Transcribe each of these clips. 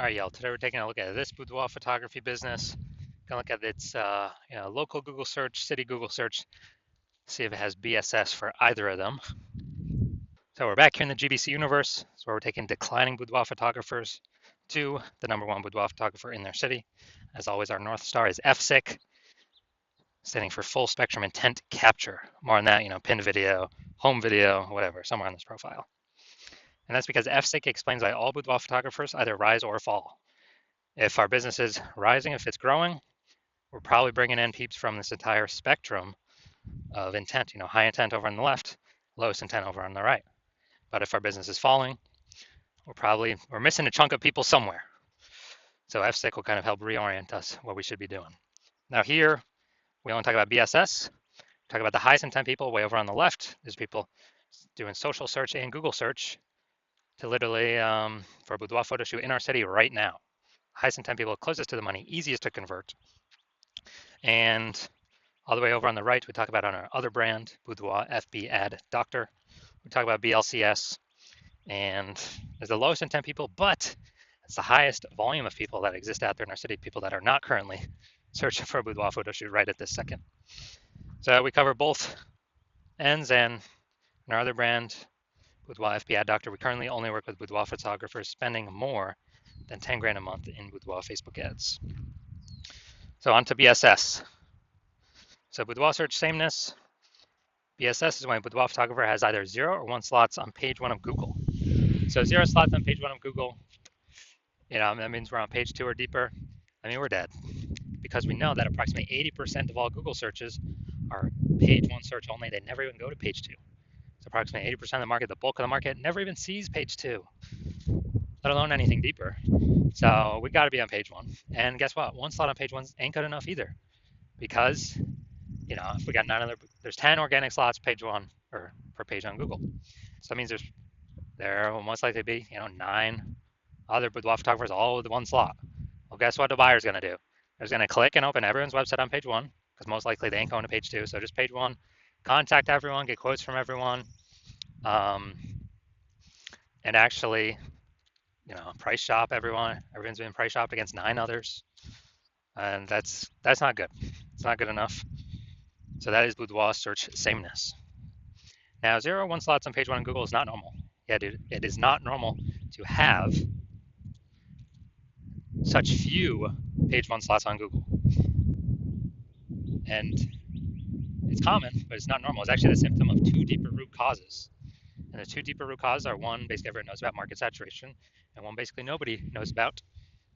All right, y'all. Today we're taking a look at this boudoir photography business. Gonna look at its local Google search, city Google search, see if it has BSS for either of them. So we're back here in the GBC universe, where we're taking declining boudoir photographers to the number one boudoir photographer in their city. As always, our North Star is FSIC, standing for full spectrum intent capture. More on that, pinned video, home video, whatever, somewhere on this profile. And that's because FSIC explains why all boudoir photographers either rise or fall. If our business is rising, if it's growing, we're probably bringing in peeps from this entire spectrum of intent, high intent over on the left, lowest intent over on the right. But if our business is falling, we're missing a chunk of people somewhere. So FSIC will kind of help reorient us what we should be doing. Now here, we only talk about BSS, talk about the highest intent people way over on the left. There's people doing social search and Google search to literally for a boudoir photo shoot in our city right now. Highest intent people closest to the money, easiest to convert. And all the way over on the right, we talk about on our other brand, Boudoir FB Ad Doctor. We talk about BLCS, and there's the lowest intent people, but it's the highest volume of people that exist out there in our city, people that are not currently searching for a boudoir photo shoot right at this second. So we cover both ends, and in our other brand, Boudoir FB Ad Doctor, we currently only work with boudoir photographers spending more than 10 grand a month in boudoir Facebook ads. So on to BSS. So boudoir search sameness. BSS is when a boudoir photographer has either 0 or 1 slots on page 1 of Google. So 0 slots on page 1 of Google, that means we're on page 2 or deeper. We're dead, because we know that approximately 80% of all Google searches are page 1 search only. They never even go to page 2. So approximately 80% of the market, the bulk of the market, never even sees page 2, let alone anything deeper. So we got to be on page 1. And guess what? 1 slot on page 1 ain't good enough either, because if we got there's 10 organic slots page 1 or per page on Google. So that means there will most likely be 9 other boudoir photographers all with 1 slot. Well, guess what the buyer's going to do? They're going to click and open everyone's website on page 1, because most likely they ain't going to page 2. So just page 1, contact everyone, get quotes from everyone, and actually, price shop everyone. Everyone's being price shopped against 9 others, and that's not good. It's not good enough. So that is boudoir search sameness. Now, 0 or 1 slots on page 1 on Google is not normal. Yeah, dude, it is not normal to have such few page 1 slots on Google. And it's common, but it's not normal. It's actually the symptom of 2 deeper root causes. And the 2 deeper root causes are, one, basically everyone knows about market saturation, and one, basically nobody knows about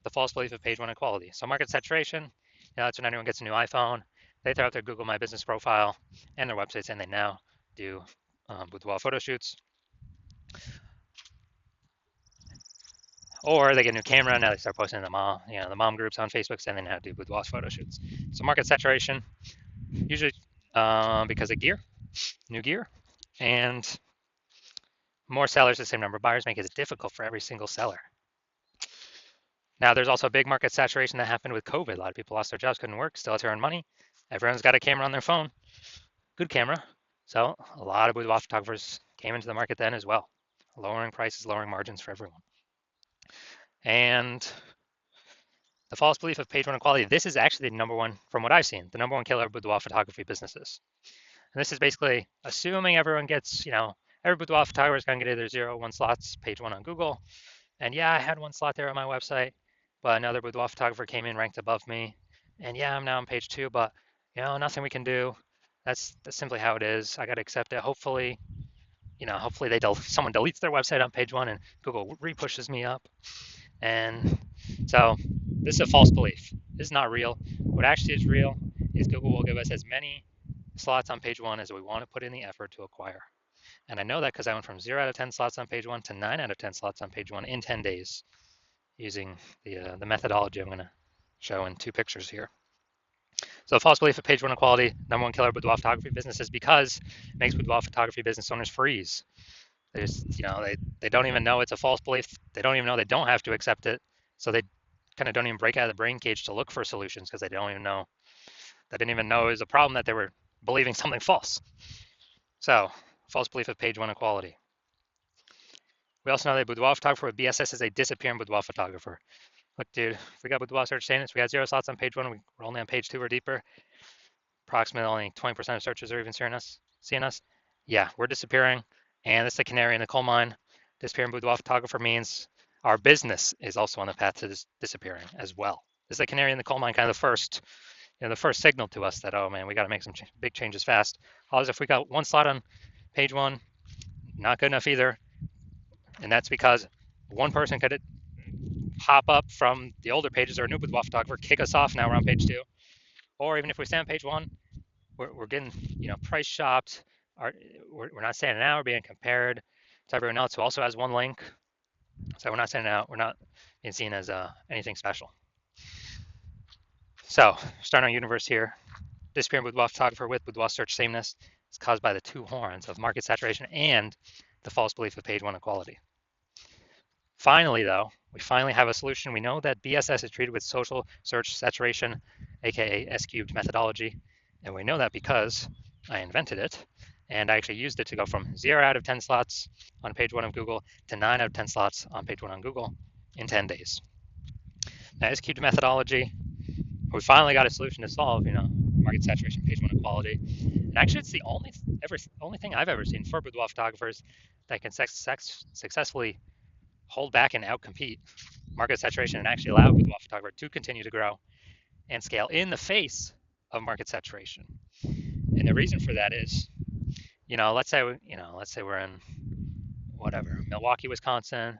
the false belief of page 1 equality. So market saturation, that's when anyone gets a new iPhone, they throw out their Google My Business profile and their websites, and they now do boudoir photo shoots. Or they get a new camera, now they start posting the mom groups on Facebook, saying they now do boudoir photo shoots. So market saturation, usually because of new gear, and more sellers, the same number of buyers, make it difficult for every single seller. Now, there's also a big market saturation that happened with COVID. A lot of people lost their jobs, couldn't work, still had to earn money. Everyone's got a camera on their phone, good camera. So a lot of boudoir photographers came into the market then as well, lowering prices, lowering margins for everyone. And the false belief of page 1 equality, this is actually the number one, from what I've seen, the number one killer of boudoir photography businesses. And this is basically assuming everyone gets, every boudoir photographer is going to get either 0 or 1 slots, page 1 on Google. And yeah, I had 1 slot there on my website, but another boudoir photographer came in ranked above me. And yeah, I'm now on page 2, but nothing we can do. That's simply how it is. I got to accept it. Hopefully, someone deletes their website on page 1 and Google repushes me up. And so this is a false belief. This is not real. What actually is real is Google will give us as many slots on page 1 as we want to put in the effort to acquire. And I know that because I went from 0 out of 10 slots on page 1 to 9 out of 10 slots on page 1 in 10 days using the methodology I'm going to show in 2 pictures here. So false belief of page 1 equality, number one killer of boudoir photography business, is because it makes boudoir photography business owners freeze. They just, they don't even know it's a false belief. They don't even know they don't have to accept it. So they kind of don't even break out of the brain cage to look for solutions, because they didn't even know it was a problem, that they were believing something false. So false belief of page 1 equality. We also know that a boudoir photographer with BSS is a disappearing boudoir photographer. Look, dude, if we got Boudoir search statements, we got 0 slots on page 1, we're only on page 2 or deeper. Approximately only 20% of searches are even seeing us. Yeah, we're disappearing, and it's the canary in the coal mine. Disappearing Boudoir photographer means our business is also on the path to disappearing as well. This is the canary in the coal mine, kind of the first signal to us that, oh man, we got to make some big changes fast. Otherwise, if we got 1 slot on page 1, not good enough either, and that's because one person could hop up from the older pages or a new Boudoir photographer, kick us off. Now we're on page 2, or even if we stay on page 1, we're getting price shopped. We're not standing out. We're being compared to everyone else who also has one link. So we're not standing out. We're not being seen as anything special. So starting our universe here. Disappearing Boudoir photographer with Boudoir search sameness is caused by the 2 horns of market saturation and the false belief of page 1 equality. Finally, though, we finally have a solution. We know that BSS is treated with social search saturation, aka S-cubed methodology, and we know that because I invented it, and I actually used it to go from 0 out of 10 slots on page 1 of Google to 9 out of 10 slots on page 1 on Google in 10 days. Now, S-cubed methodology, we finally got a solution to solve, market saturation, page 1 equality. And actually, it's the only thing I've ever seen for boudoir photographers that can successfully hold back and outcompete market saturation and actually allow boudoir photographer to continue to grow and scale in the face of market saturation. And the reason for that is, let's say we're in Milwaukee, Wisconsin.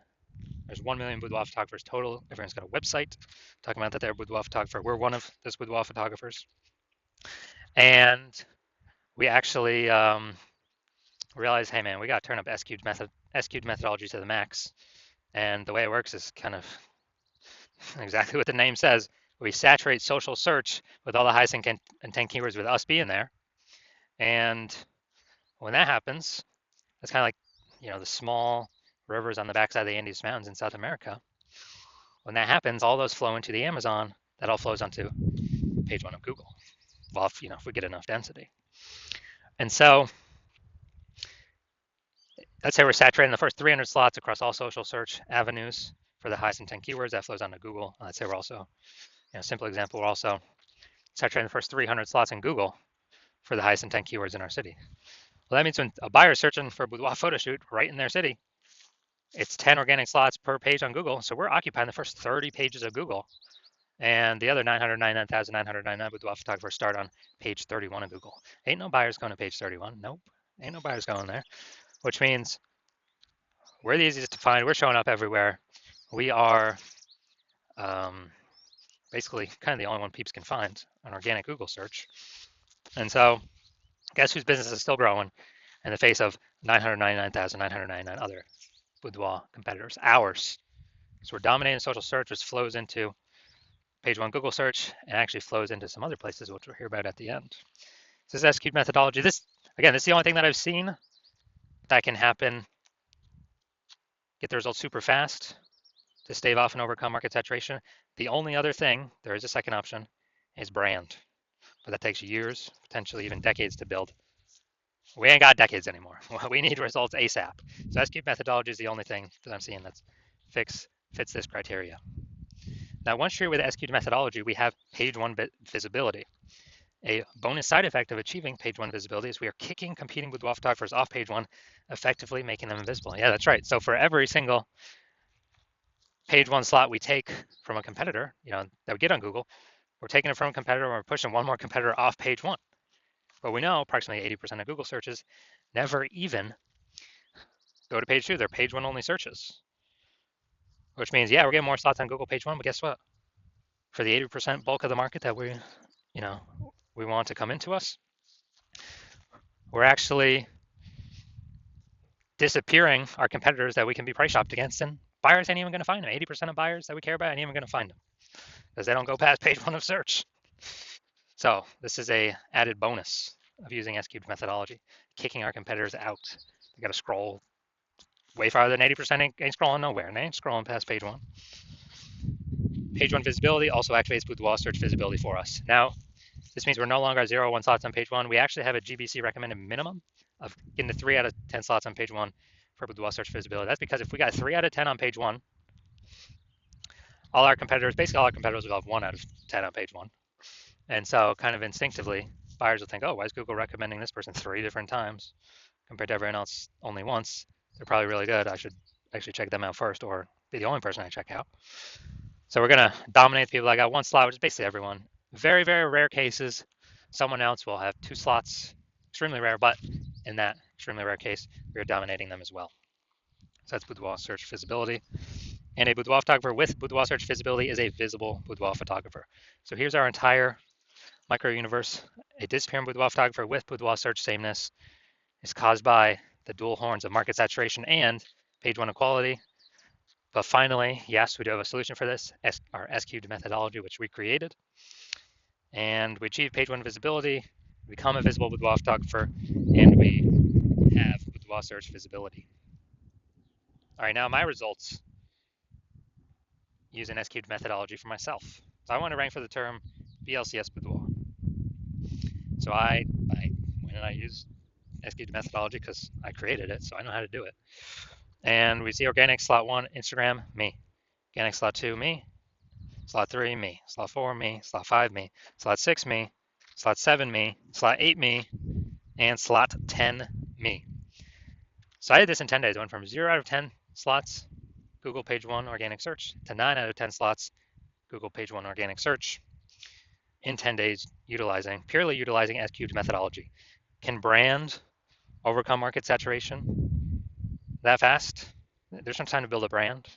There's 1 million boudoir photographers total. Everyone's got a website talking about that they're a boudoir photographer. We're one of those boudoir photographers. And we actually realized, hey man, we got to turn up S-cubed methodology to the max. And the way it works is kind of exactly what the name says. We saturate social search with all the highest intent keywords with us being there. And when that happens, it's kind of like, the small rivers on the backside of the Andes Mountains in South America. When that happens, all those flow into the Amazon. That all flows onto page 1 of Google. Well, if we get enough density. And so let's say we're saturating the first 300 slots across all social search avenues for the highest intent keywords. That flows onto Google. Let's say we're also, simple example, we're also saturating the first 300 slots in Google for the highest intent keywords in our city. Well, that means when a buyer is searching for a boudoir photo shoot right in their city, it's 10 organic slots per page on Google. So we're occupying the first 30 pages of Google. And the other 999,999 boudoir photographers start on page 31 of Google. Ain't no buyers going to page 31. Nope. Ain't no buyers going there. Which means we're the easiest to find. We're showing up everywhere. We are basically kind of the only one peeps can find an organic Google search. And so guess whose business is still growing in the face of 999,999 other boudoir competitors? Ours. So we're dominating social search, which flows into page 1 Google search and actually flows into some other places, which we'll hear about at the end. So this S-cubed methodology, this is the only thing that I've seen that can happen, get the results super fast to stave off and overcome market saturation. The only other thing, there is a second option, is brand. But that takes years, potentially even decades to build. We ain't got decades anymore. We need results ASAP. So S-cubed methodology is the only thing that I'm seeing that fits this criteria. Now, once you're with S-cubed methodology, we have page 1 visibility. A bonus side effect of achieving page 1 visibility is we are kicking competing boudoir photographers off page 1, effectively making them invisible. Yeah, that's right. So for every single page 1 slot we take from a competitor, that we get on Google, we're taking it from a competitor and we're pushing one more competitor off page 1. But we know approximately 80% of Google searches never even go to page 2. They're page 1 only searches. Which means, yeah, we're getting more slots on Google page 1, but guess what? For the 80% bulk of the market that we want to come into us, we're actually disappearing our competitors that we can be price shopped against, and buyers ain't even going to find them. 80% of buyers that we care about ain't even going to find them because they don't go past page 1 of search. So this is a added bonus of using S-cubed methodology, kicking our competitors out. They got to scroll way farther than 80%. Ain't scrolling nowhere, and they ain't scrolling past page 1. Page 1 visibility also activates boudoir search visibility for us. Now, this means we're no longer at 0 or 1 slots on page 1. We actually have a GBC recommended minimum of getting to 3 out of 10 slots on page 1 for boudoir search visibility. That's because if we got 3 out of 10 on page 1, all our competitors, basically all our competitors will have 1 out of 10 on page one. And so kind of instinctively, buyers will think, oh, why is Google recommending this person 3 different times compared to everyone else only once? They're probably really good. I should actually check them out first or be the only person I check out. So we're going to dominate people. I got 1 slot, which is basically everyone. Very, very rare cases, someone else will have 2 slots. Extremely rare, but in that extremely rare case, we are dominating them as well. So that's Boudoir search visibility. And a boudoir photographer with boudoir search visibility is a visible boudoir photographer. So here's our entire micro universe. A disappearing boudoir photographer with boudoir search sameness is caused by the dual horns of market saturation and page one equality. But finally, yes, we do have a solution for this, our S-cubed methodology, which we created. And we achieve page one visibility, become a visible boudoir photographer, and we have boudoir search visibility. All right, now my results use an S-cubed methodology for myself. So I want to rank for the term BLCS boudoir. So when I use S-cubed methodology because I created it, so I know how to do it. And we see organic slot 1, Instagram, me. Organic slot 2, me. Slot 3, me. Slot 4, me. Slot 5, me. Slot 6, me. Slot 7, me. Slot 8, me. And slot 10, me. So I did this in 10 days. I went from 0 out of 10 slots, Google page 1 organic search, to 9 out of 10 slots, Google page 1 organic search in 10 days, purely utilizing S-cubed methodology. Can brand overcome market saturation that fast? There's no time to build a brand.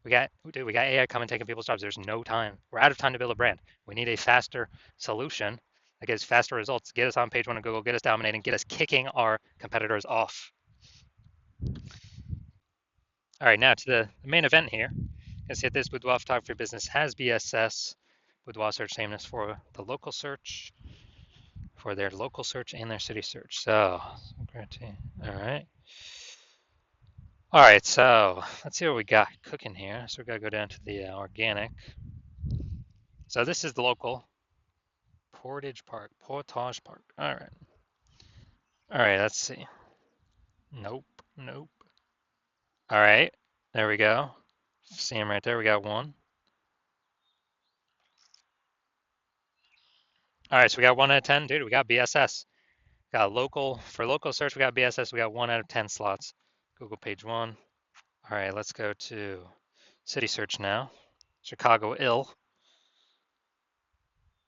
We got AI coming taking people's jobs. There's no time. We're out of time to build a brand. We need a faster solution that gives faster results, get us on page 1 of Google, get us dominating, get us kicking our competitors off. All right, now to the main event here. Let's see if this boudoir photography business has BSS, boudoir search sameness for the local search, for their local search and their city search. So, all right. All right, so let's see what we got cooking here. So we got to go down to the organic. So this is the local Portage Park. All right. All right, let's see. Nope. All right, there we go. See him right there. We got 1. All right, so we got 1 out of 10. Dude, we got BSS. Got for local search, we got BSS. We got 1 out of 10 slots. Google page 1. All right, let's go to city search now. Chicago, ill.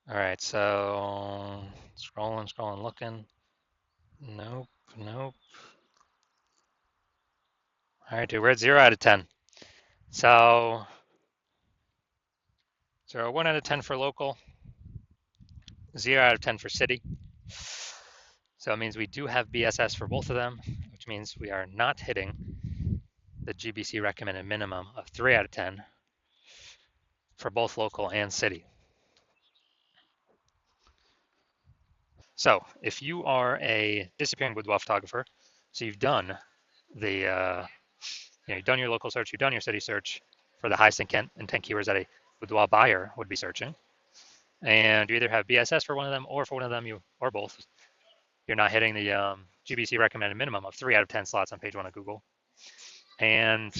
All right, so scrolling, looking. Nope. All right, dude, we're at 0 out of 10. So 1 out of 10 for local, 0 out of 10 for city. So it means we do have BSS for both of them, which means we are not hitting the GBC recommended minimum of 3 out of 10 for both local and city. So if you are a disappearing boudoir photographer, so you've done you've done your local search, you've done your city search for the highest intent keywords that a boudoir buyer would be searching, and you either have BSS for one of them, or for one of them, or both, you're not hitting the GBC recommended minimum of 3 out of 10 slots on page 1 of Google, and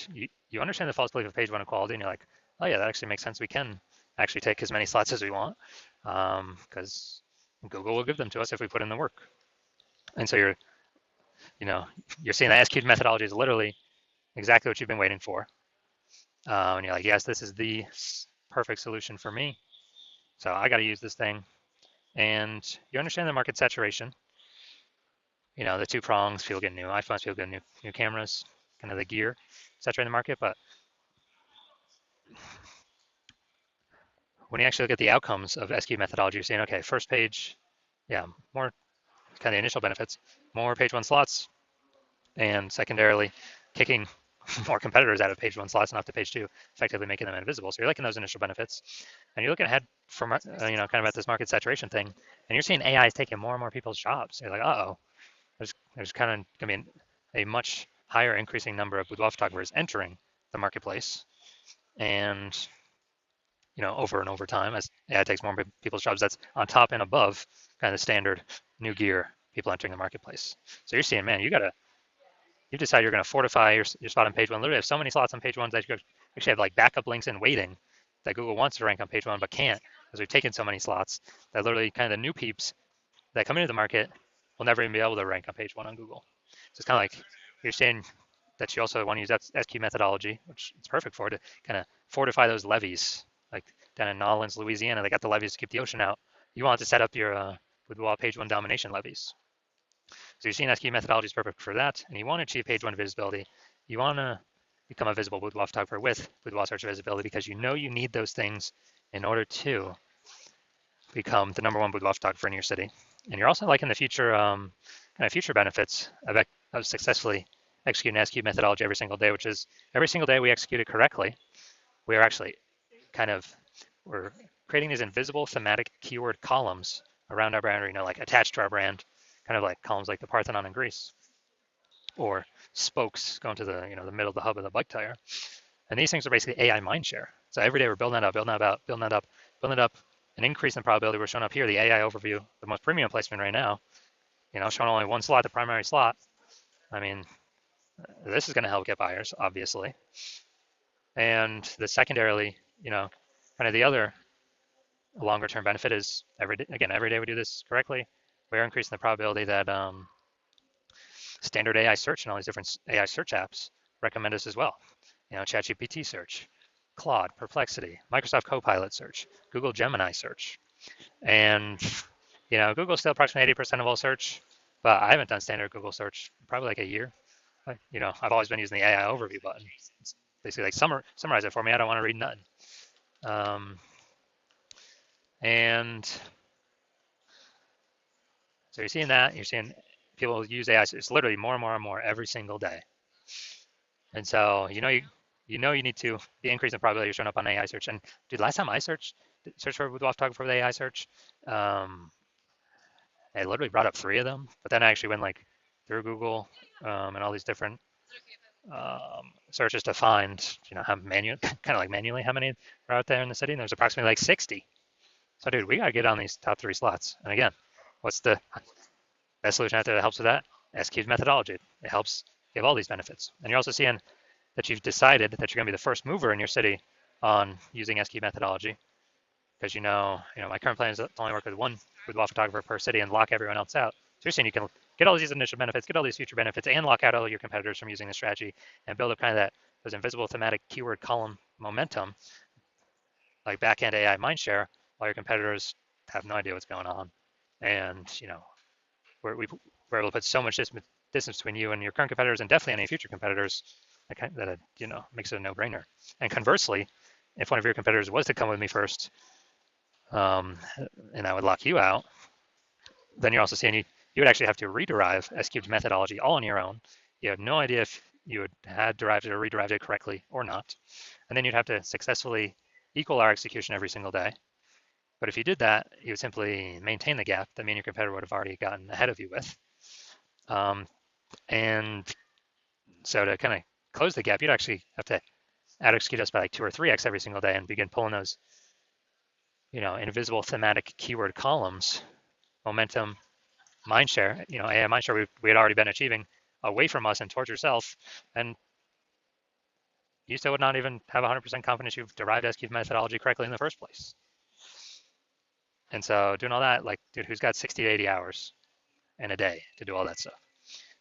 you understand the false belief of page 1 equality, and you're like, oh yeah, that actually makes sense. We can actually take as many slots as we want, because Google will give them to us if we put in the work. And so you're seeing that S-cubed methodology is literally exactly what you've been waiting for. And you're like, yes, this is the perfect solution for me. So I got to use this thing. And you understand the market saturation. The 2 prongs, people get new iPhones, people get new cameras, kind of the gear saturating the market. But when you actually look at the outcomes of S-cubed methodology, you're saying, okay, first page, yeah, more kind of the initial benefits, more page 1 slots, and secondarily, kicking more competitors out of page 1 slots and up to page 2, effectively making them invisible. So you're liking those initial benefits, and you're looking ahead from kind of at this market saturation thing, and you're seeing AI is taking more and more people's jobs. You're like, uh-oh, there's kind of going to be a much higher increasing number of boudoir photographers entering the marketplace, and over and over time as AI takes more people's jobs. That's on top and above kind of the standard new gear people entering the marketplace. So you're seeing, man, you gotta you decide you're going to fortify your spot on page one. Literally have so many slots on page one that you actually have like backup links in waiting that Google wants to rank on page one but can't because we've taken so many slots that literally kind of the new peeps that come into the market will never even be able to rank on page one on Google. So it's kind of like you're saying that you also want to use that SQ methodology, which it's perfect for, to kind of fortify those levees. Like down in Nolens, Louisiana, they got the levees to keep the ocean out. You want to set up your Boudoir page one domination levees. So you're seeing SQ methodology is perfect for that, and you want to achieve page one visibility. You want to become a visible Boudoir photographer with Boudoir search visibility because you know you need those things in order to become the #1 boudoir photographer in your city. And you're also liking the future kind of future benefits of successfully executing SQ methodology every single day, which is every single day we execute it correctly. We are actually kind of we're creating these invisible thematic keyword columns around our brand, like attached to our brand, kind of like columns like the Parthenon in Greece, or spokes going to the middle of the hub of the bike tire. And these things are basically AI mindshare. So every day we're building that up, building it up, an increase in probability. We're showing up here the AI overview, the most premium placement right now. Showing only one slot, the primary slot. I mean, this is going to help get buyers, obviously. And the secondarily, kind of the other longer term benefit is every day we do this correctly, we are increasing the probability that standard AI search and all these different AI search apps recommend us as well. ChatGPT search, Claude, Perplexity, Microsoft Copilot search, Google Gemini search. And, Google's still approximately 80% of all search, but I haven't done standard Google search probably like a year. I've always been using the AI overview button. It's basically like summarize it for me. I don't want to read nothing. And so you're seeing that. You're seeing people use AI. It's literally more and more and more every single day. And so you need to be increasing the probability you're showing up on AI search. And dude, last time I searched for Boudoir photographer with AI search, I literally brought up 3 of them. But then I actually went like through Google and all these different searches to find how manually how many are out there in the city. And there's approximately like 60. So dude, we gotta get on these top 3 slots. And again, what's the best solution out there that helps with that? SQ's methodology. It helps give all these benefits. And you're also seeing that you've decided that you're going to be the first mover in your city on using SQ methodology, because my current plan is to only work with one boudoir photographer per city and lock everyone else out. So you're saying you can get all these initial benefits, get all these future benefits, and lock out all your competitors from using the strategy and build up kind of those invisible thematic keyword column momentum, like back-end AI mindshare, while your competitors have no idea what's going on. And we're able to put so much distance between you and your current competitors, and definitely any future competitors, that makes it a no-brainer. And conversely, if one of your competitors was to come with me first, and I would lock you out, then you're also seeing you would actually have to rederive S-cubed methodology all on your own. You have no idea if you had derived it or rederived it correctly or not. And then you'd have to successfully equal our execution every single day. But if you did that, you would simply maintain the gap that me and your competitor would have already gotten ahead of you with. And so to kind of close the gap, you'd actually have to out execute us by like 2 or 3x every single day and begin pulling those, invisible thematic keyword columns, momentum, mindshare, AI mindshare we had already been achieving away from us and towards yourself. And you still would not even have 100% confidence you've derived SQ methodology correctly in the first place. And so doing all that, like, dude, who's got 60 to 80 hours in a day to do all that stuff?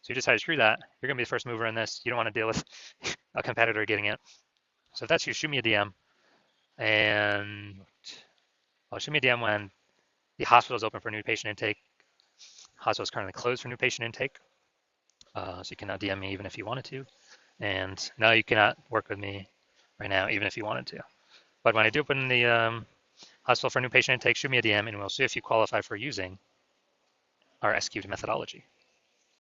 So you decide to screw that. You're going to be the first mover in this. You don't want to deal with a competitor getting it. So if that's you, shoot me a DM. And shoot me a DM when the hospital is open for new patient intake. Hospital is currently closed for new patient intake. So you cannot DM me even if you wanted to. And no, you cannot work with me right now, even if you wanted to. But when I do open the hospital for new patient intake, shoot me a DM and we'll see if you qualify for using our SQ'd methodology.